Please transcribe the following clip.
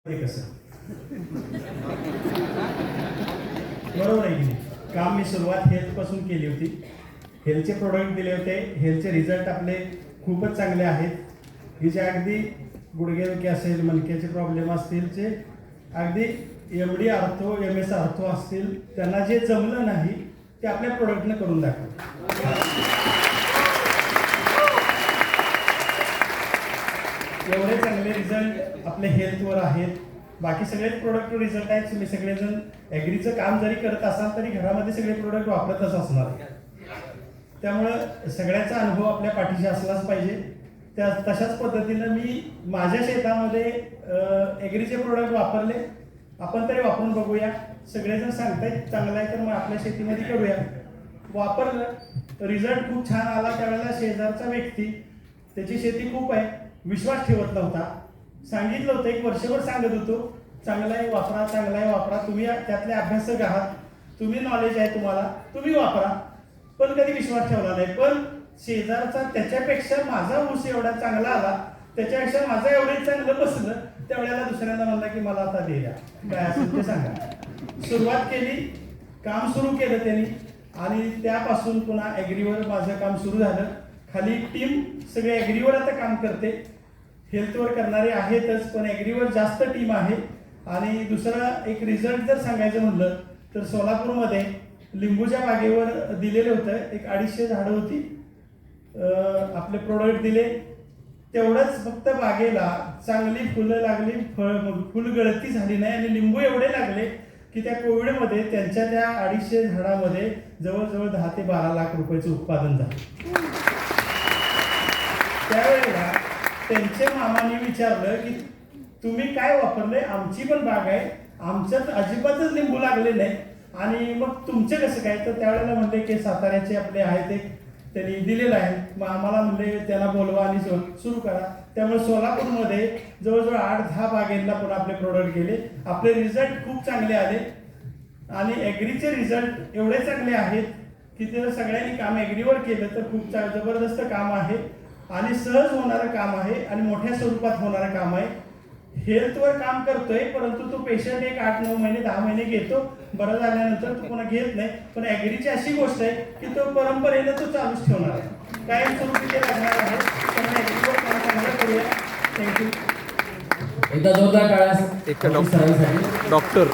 कसं बरोबर आहे की काम मी सुरुवात हेल्थ पासून केली होती. हेल्थचे प्रोडक्ट दिले होते. हेल्थचे रिझल्ट आपले खूपच चांगले आहेत. ही जे अगदी गुडघेदुखी असेल, मणक्याचे प्रॉब्लेम असतील, जे अगदी MD आर्थो MS आर्थो असतील, त्यांना जे जमलं नाही ते आपल्या प्रोडक्टने करून दाखवलं. एवढे चांगले रिझल्ट आपले हेल्थवर आहेत. बाकी सगळे प्रोडक्ट रिझल्ट आहेत. तुम्ही सगळेजण ॲग्रीचं काम जरी करत असाल तरी घरामध्ये सगळे प्रोडक्ट वापरतच असणार. त्यामुळं सगळ्याचा अनुभव आपल्या पाठीशी असलाच पाहिजे. तशाच पद्धतीनं मी माझ्या शेतामध्ये ॲग्रीचे प्रोडक्ट वापरले. आपण तरी वापरून बघूया. सगळेजण सांगतायत चांगलं आहे तर मग आपल्या शेतीमध्ये करूया. वापरलं, रिझल्ट खूप छान आला. त्यावेळेला शेजारचा व्यक्ती, त्याची शेती खूप आहे, विश्वास ठेवत नव्हता. सांगितलं होतं, एक वर्षभर सांगत होतो, चांगला आहे वापरा, चांगला आहे वापरा, तुम्ही त्यातले अभ्यासक आहात, तुम्ही नॉलेज आहे तुम्हाला, तुम्ही वापरा. पण कधी विश्वास ठेवला नाही. पण शेजारचा त्याच्यापेक्षा माझा ऊस एवढा चांगला आला, त्याच्यापेक्षा माझा एवढं चांगलं बसलं. त्यावेळेला दुसऱ्यांदा म्हणला की मला आता दे द्या, काय असेल ते सांगा. सुरुवात केली, काम सुरू केलं त्यांनी आणि त्यापासून पुन्हा ॲग्रीवर माझं काम सुरू झालं. खाली टीम सगळे ॲग्रीवर आता काम करते. हेल्थवर करणारे आहेतच, पण ॲग्रीवर जास्त टीम आहे. आणि दुसरा एक रिझल्ट जर सांगायचं म्हणलं तर सोलापूरमध्ये लिंबूच्या बागेवर दिलेलं होतं. एक 250 झाडं होती. आपले प्रोडक्ट दिले, तेवढंच फक्त बागेला चांगली फुलं लागली, फुलगळती झाली नाही आणि लिंबू एवढे लागले की त्या कोविडमध्ये त्यांच्या त्या 250 झाडामध्ये जवळजवळ 10 ते 12 लाख रुपयाचं उत्पादन झालं. त्यावेळेला त्यांच्या मामाने विचारलं की तुम्ही काय वापरले? आमची पण बाग आहे, आमच्यात अजिबातच लिंबू लागले नाही आणि मग तुमचे कसं काय? तर त्यावेळेला म्हणले की साताऱ्याचे आपले आहेत, एक त्यांनी दिलेलं आहे. मग आम्हाला म्हणले त्याला बोलवा आणि सुरू करा. त्यामुळे सोलापूरमध्ये जवळजवळ 8-10 बागेंना पण आपले प्रोडक्ट गेले. आपले रिझल्ट खूप चांगले आले आणि ॲग्रीचे रिझल्ट एवढे चांगले आहेत की ते सगळ्यांनी काम ॲग्रीवर केलं तर खूप जबरदस्त काम आहे आणि सहज होणारं काम आहे आणि मोठ्या स्वरूपात होणारं काम आहे. हेल्थवर काम करतोय, परंतु तो पेशंट एक 8-9 महिने 10 महिने घेतो, बरं झाल्यानंतर तो पुन्हा घेत नाही. पण ॲग्रीची अशी गोष्ट आहे की तो परंपरेनं तो चालूच ठेवणार आहे, कायम स्वरूपी ते लागणार आहे. त्यामुळे ॲग्रीवर काम चांगलं करूया. थँक्यू. एकदा जोरदार टाळ्या डॉक्टर.